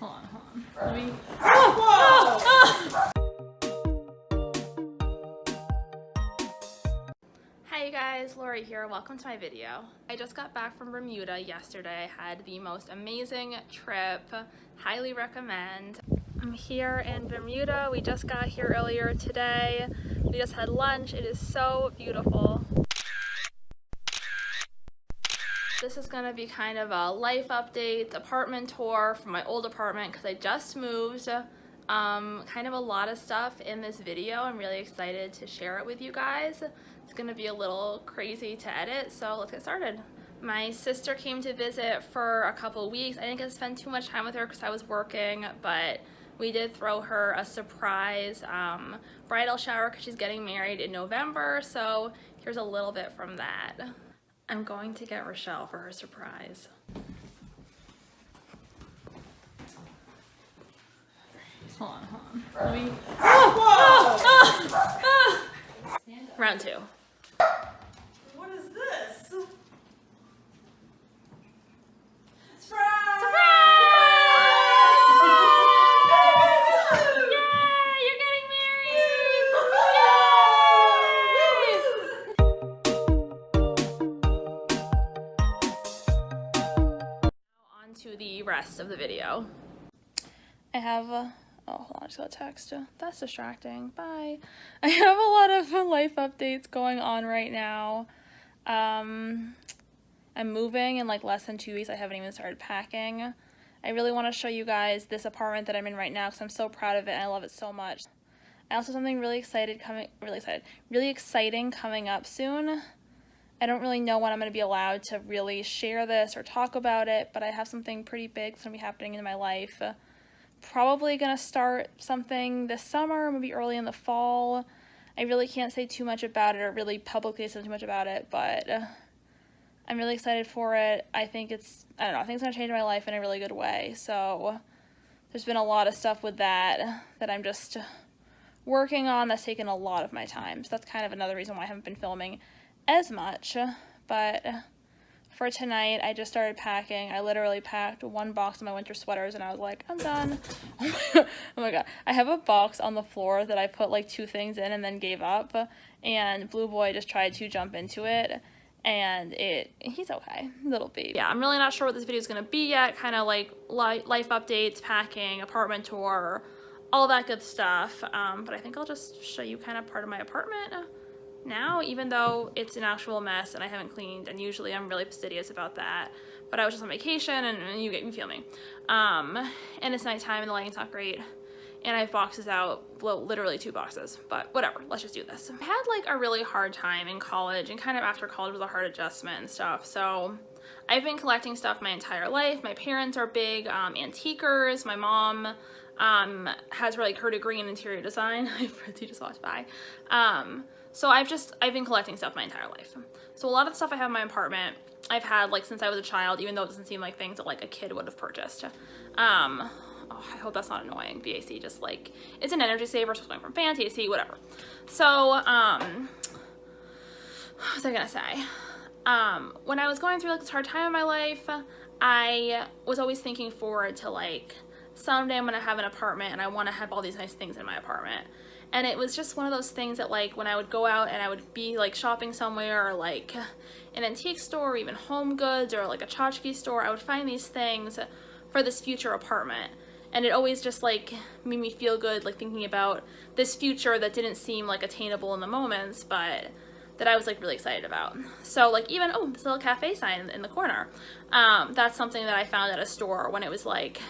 Hold on. Let me. Hi you guys, Lori here. Welcome to my video. I just got back from Bermuda yesterday. I had the most amazing trip. Highly recommend. I'm here in Bermuda. We just got here earlier today. We just had lunch. It is so beautiful. This is going to be kind of a life update, apartment tour from my old apartment because I just moved. Kind of a lot of stuff in this video. I'm really excited to share it with you guys. It's going to be a little crazy to edit, so let's get started. My sister came to visit for a couple weeks. I didn't get to spend too much time with her because I was working, but we did throw her a surprise bridal shower because she's getting married in November, so here's a little bit from that. I'm going to get Rochelle for her surprise. Hold on. Let me. Round two. What is this? Surprise! Yay! You're getting married! Now on to the rest of the video. I have oh, hold on, I just got a text. That's distracting. Bye. I have a lot of life updates going on right now. I'm moving in like less than 2 weeks. I haven't even started packing. I really want to show you guys this apartment that I'm in right now because I'm so proud of it and I love it so much. I also have something really exciting coming up soon. I don't really know when I'm going to be allowed to really share this or talk about it, but I have something pretty big that's going to be happening in my life. Probably gonna start something this summer, maybe early in the fall. I really can't say too much about it or really publicly say too much about it, but I'm really excited for it. I think it's gonna change my life in a really good way. So there's been a lot of stuff with that I'm just working on that's taken a lot of my time. So that's kind of another reason why I haven't been filming as much, but for tonight, I just started packing. I literally packed one box of my winter sweaters and I was like, I'm done. Oh my god. I have a box on the floor that I put like 2 things in and then gave up. And Blue Boy just tried to jump into it. And he's okay. Little baby. Yeah, I'm really not sure what this video is going to be yet. Kind of like life updates, packing, apartment tour, all that good stuff. But I think I'll just show you kind of part of my apartment now, even though it's an actual mess and I haven't cleaned, and usually I'm really fastidious about that, but I was just on vacation and you feel me. And it's nighttime and the lighting's not great, and I have boxes out, well, literally 2 boxes, but whatever, let's just do this. I had like a really hard time in college, and kind of after college was a hard adjustment and stuff, so I've been collecting stuff my entire life. My parents are big antiquers. My mom has her degree in interior design. He just walked by. So I've been collecting stuff my entire life. So a lot of the stuff I have in my apartment, I've had like since I was a child, even though it doesn't seem like things that like a kid would have purchased. Oh, I hope that's not annoying. BAC, just like, it's an energy saver, so it's going from fan to AC, whatever. So, what was I gonna say? When I was going through like this hard time in my life, I was always thinking forward to like, someday I'm gonna have an apartment and I want to have all these nice things in my apartment. And it was just one of those things that like when I would go out and I would be like shopping somewhere or like an antique store or even Home Goods or like a tchotchke store, I would find these things for this future apartment. And it always just like made me feel good, like thinking about this future that didn't seem like attainable in the moments, but that I was like really excited about. So like even, oh, this little cafe sign in the corner. That's something that I found at a store when it was like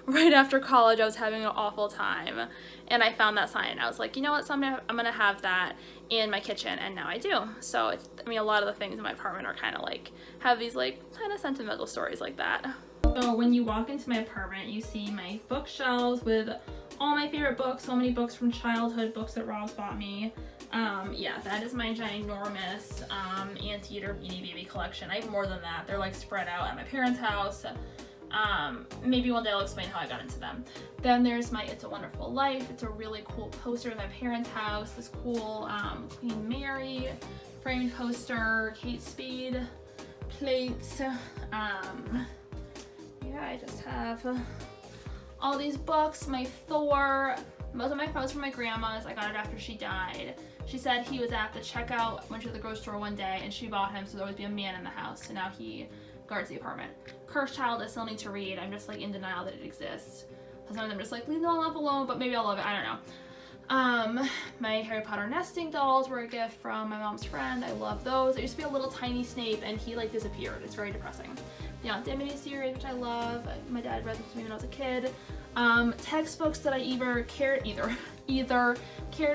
right after college. I was having an awful time and I found that sign and I was like, you know what, someday I'm gonna have that in my kitchen, and now I do. So I mean, a lot of the things in my apartment are kind of like have these like kind of sentimental stories like that. So when you walk into my apartment, you see my bookshelves with all my favorite books, so many books from childhood, books that Rob's bought me. Yeah, that is my ginormous Anteater Beanie Baby collection. I have more than that. They're like spread out at my parents' house. Maybe one day I'll explain how I got into them. Then there's my It's a Wonderful Life. It's a really cool poster in my parents' house. This cool Queen Mary framed poster, Kate Spade plates. Yeah, I just have all these books, my Thor, most of my clothes from my grandma's. I got it after she died. She said he was at the checkout, went to the grocery store one day, and she bought him so there'd always be a man in the house, and now he guards the apartment. Cursed Child I still need to read. I'm just like in denial that it exists. Sometimes I'm just like, leave the love alone, but maybe I'll love it, I don't know. My Harry Potter nesting dolls were a gift from my mom's friend. I love those. There used to be a little tiny Snape and he like disappeared. It's very depressing. The Aunt Dimity series, which I love. My dad read them to me when I was a kid. Textbooks that I either cared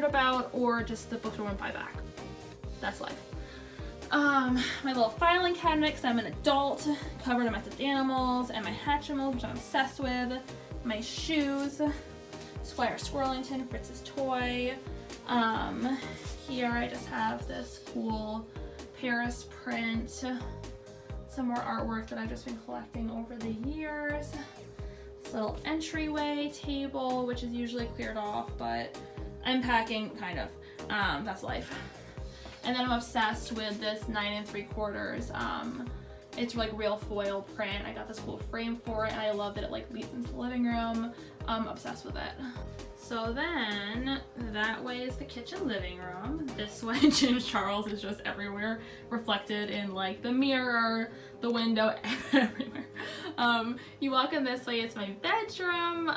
about or just the books I wouldn't buy back. That's life. My little filing cabinet, because I'm an adult, covered in my stuffed animals, and my Hatchimals, which I'm obsessed with. My shoes, Squire Squirrelington, Fritz's toy. Here I just have this cool Paris print, some more artwork that I've just been collecting over the years. This little entryway table, which is usually cleared off, but I'm packing, kind of. That's life. And then I'm obsessed with this 9 3/4. It's like real foil print. I got this cool frame for it, and I love that it like leads into the living room. I'm obsessed with it. So then, that way is the kitchen living room. This way, James Charles is just everywhere, reflected in like the mirror, the window, everywhere. You walk in this way, it's my bedroom.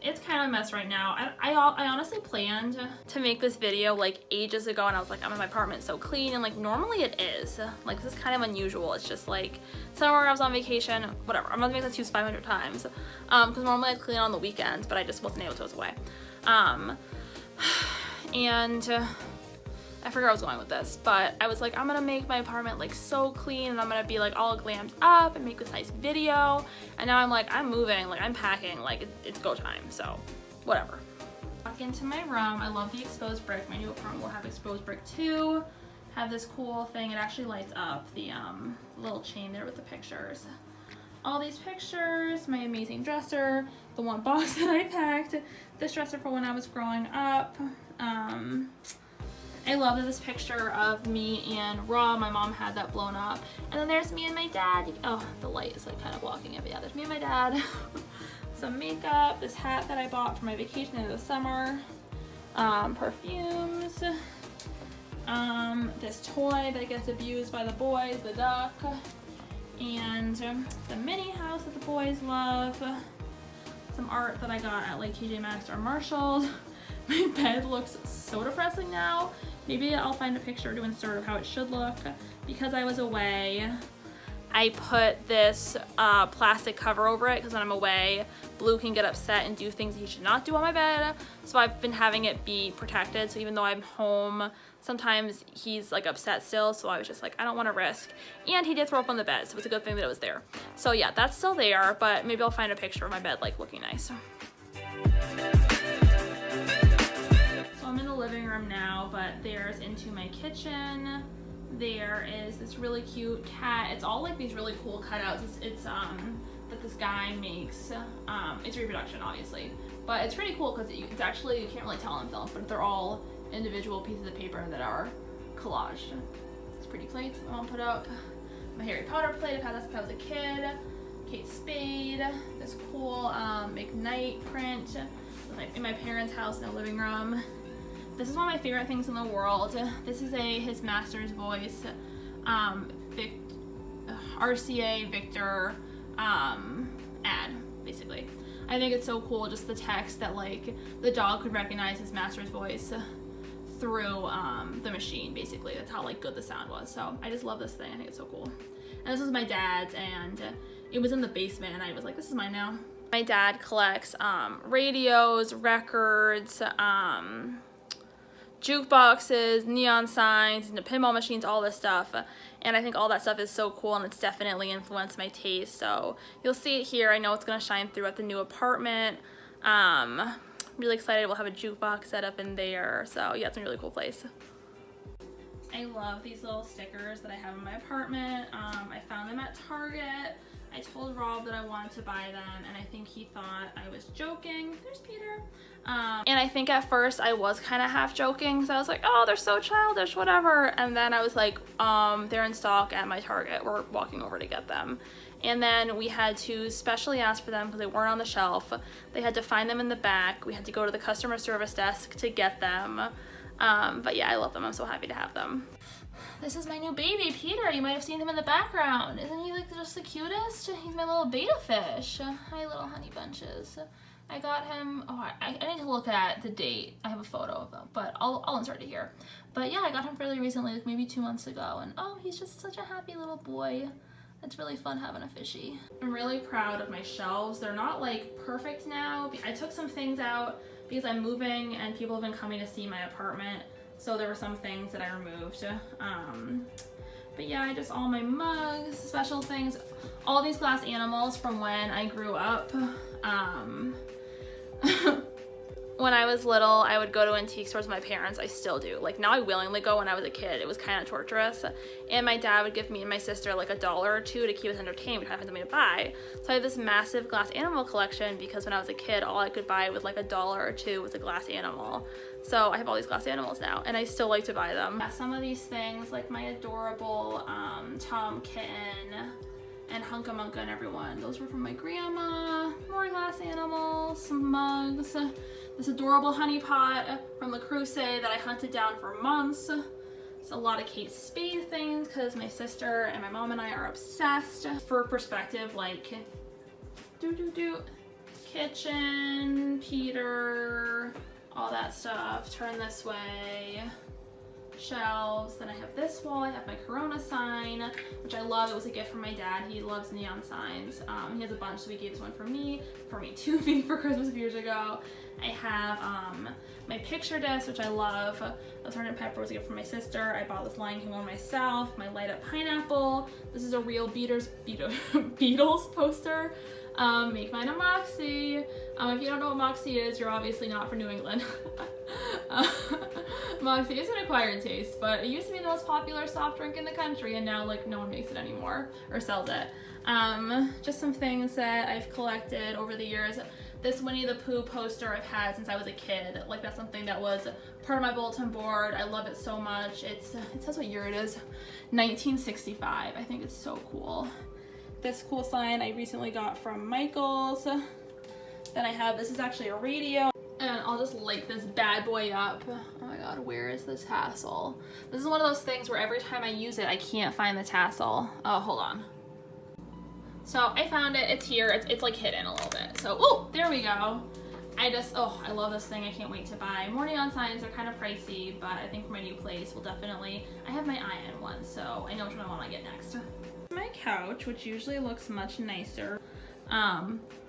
It's kind of a mess right now. I honestly planned to make this video like ages ago, and I was like, I'm in my apartment, so clean, and like normally it is. Like this is kind of unusual. It's just like somewhere I was on vacation, whatever. I'm gonna make this excuse 500 times, because normally I clean on the weekends, but I just wasn't able to. I was away. And I forgot where I was going with this, but I was like, I'm gonna make my apartment like so clean, and I'm gonna be like all glammed up and make this nice video. And now I'm like, I'm moving, like I'm packing, like it's go time, so whatever. Walk into my room. I love the exposed brick. My new apartment will have exposed brick too. Have this cool thing, it actually lights up, the little chain there with the pictures. All these pictures, my amazing dresser, the one box that I packed, this dresser for when I was growing up. I love this picture of me and Raw. My mom had that blown up. And then there's me and my dad. Oh, the light is like kind of blocking it, but yeah, there's me and my dad. Some makeup, this hat that I bought for my vacation in the summer, perfumes, this toy that gets abused by the boys, the duck, and the mini house that the boys love, some art that I got at like TJ Maxx or Marshalls. My bed looks so depressing now. Maybe I'll find a picture to insert of how it should look. Because I was away, I put this plastic cover over it, because when I'm away, Blue can get upset and do things he should not do on my bed. So I've been having it be protected. So even though I'm home, sometimes he's like upset still. So I was just like, I don't want to risk. And he did throw up on the bed, so it's a good thing that it was there. So yeah, that's still there, but maybe I'll find a picture of my bed like looking nice. I'm in the living room now, but there's into my kitchen. There is this really cute cat. It's all like these really cool cutouts. It's that this guy makes. It's reproduction, obviously, but it's pretty cool because it's actually, you can't really tell on film, but they're all individual pieces of paper that are collaged. It's pretty plates my mom put up. My Harry Potter plate. I've had this since I was a kid. Kate Spade. This cool McKnight print in my parents' house in the living room. This is one of my favorite things in the world. This is his master's voice, RCA Victor ad, basically. I think it's so cool, just the text that like the dog could recognize his master's voice through the machine, basically. That's how like good the sound was. So I just love this thing. I think it's so cool. And this was my dad's, and it was in the basement, and I was like, this is mine now. My dad collects radios, records, jukeboxes, neon signs, and the pinball machines, all this stuff. And I think all that stuff is so cool, and it's definitely influenced my taste. So you'll see it here. I know it's gonna shine through at the new apartment. Really excited. We'll have a jukebox set up in there. So yeah, it's a really cool place. I love these little stickers that I have in my apartment. I found them at Target. I told Rob that I wanted to buy them, and I think he thought I was joking. There's Peter. And I think at first I was kind of half joking, because I was like, oh, they're so childish, whatever. And then I was like, they're in stock at my Target. We're walking over to get them. And then we had to specially ask for them because they weren't on the shelf. They had to find them in the back. We had to go to the customer service desk to get them. But yeah, I love them. I'm so happy to have them. This is my new baby, Peter. You might have seen him in the background. Isn't he like just the cutest? He's my little beta fish. Hi, little honey bunches. I got him, oh, I need to look at the date. I have a photo of him, but I'll insert it here. But yeah, I got him fairly recently, like maybe 2 months ago, and oh, he's just such a happy little boy. It's really fun having a fishy. I'm really proud of my shelves. They're not like perfect now. I took some things out because I'm moving and people have been coming to see my apartment. So there were some things that I removed. But yeah, just all my mugs, special things, all these glass animals from when I grew up. When I was little, I would go to antique stores with my parents. I still do. Like now I willingly go. When I was a kid, it was kind of torturous. And my dad would give me and my sister like $1 or $2 to keep us entertained. We'd have something to buy. So I have this massive glass animal collection because when I was a kid, all I could buy with like $1 or $2 was a glass animal. So I have all these glass animals now and I still like to buy them. Yeah, some of these things like my adorable Tom Kitten and Hunka Munka and everyone. Those were from my grandma. More glass animals, some mugs. This adorable honey pot from Le Creuset that I hunted down for months. It's a lot of Kate Spade things because my sister and my mom and I are obsessed. For perspective, like kitchen, Peter, all that stuff. Turn this way. Shelves. Then I have this wall. I have my Corona sign, which I love. It was a gift from my dad. He loves neon signs. He has a bunch, so he gave this one for me to me for Christmas a few years ago. I have my picture disc, which I love. The Sgt. Pepper was a gift from my sister. I bought this Lion King one myself. My light up pineapple. This is a real Beatles poster. Make mine a Moxie. If you don't know what Moxie is, you're obviously not from New England. Moxie is an acquired taste, but it used to be the most popular soft drink in the country, and now like no one makes it anymore or sells it. Just some things that I've collected over the years. This Winnie the Pooh poster I've had since I was a kid. Like that's something that was part of my bulletin board. I love it so much. It says what year it is. 1965. I think it's so cool. This cool sign I recently got from Michael's. Then I have, this is actually a radio. And I'll just light this bad boy up. Oh my god, where is the tassel? This is one of those things where every time I use it, I can't find the tassel. Oh, hold on. So I found it, it's here, it's like hidden a little bit. So, oh, there we go. I love this thing, I can't wait to buy. More neon signs are kind of pricey, but I think for my new place will definitely, I have my eye on one, so I know which one I want to get next. My couch, which usually looks much nicer.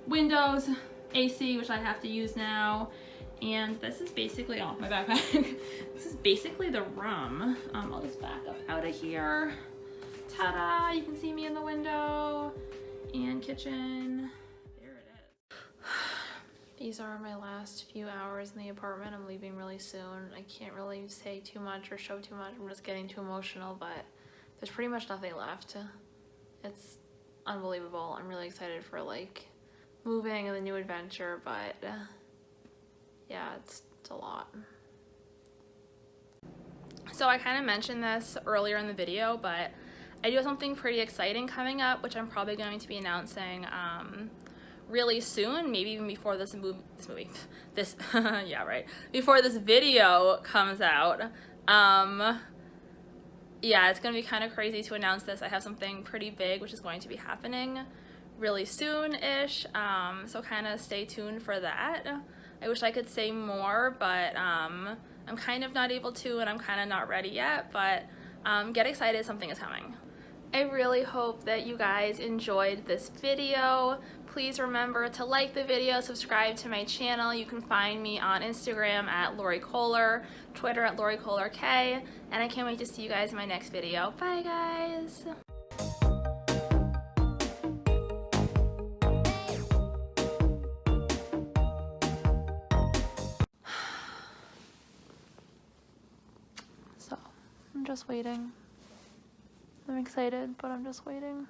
Windows, AC, which I have to use now. And this is basically all my backpack. This is basically the room. I'll just back up out of here. Ta-da! You can see me in the window. And kitchen. There it is. These are my last few hours in the apartment. I'm leaving really soon. I can't really say too much or show too much. I'm just getting too emotional, but there's pretty much nothing left. It's unbelievable. I'm really excited for like moving and the new adventure, but yeah, it's a lot. So I kind of mentioned this earlier in the video, but I do have something pretty exciting coming up, which I'm probably going to be announcing really soon, maybe even before yeah, right, before this video comes out. Yeah, it's gonna be kind of crazy to announce this. I have something pretty big which is going to be happening really soon-ish, so kind of stay tuned for that. I wish I could say more, but I'm kind of not able to, and I'm kind of not ready yet, but get excited, something is coming. I really hope that you guys enjoyed this video. Please remember to like the video, subscribe to my channel. You can find me on Instagram at lauriekoehler, Twitter at lauriekoehlerk, and I can't wait to see you guys in my next video. Bye guys! So, I'm just waiting. I'm excited, but I'm just waiting.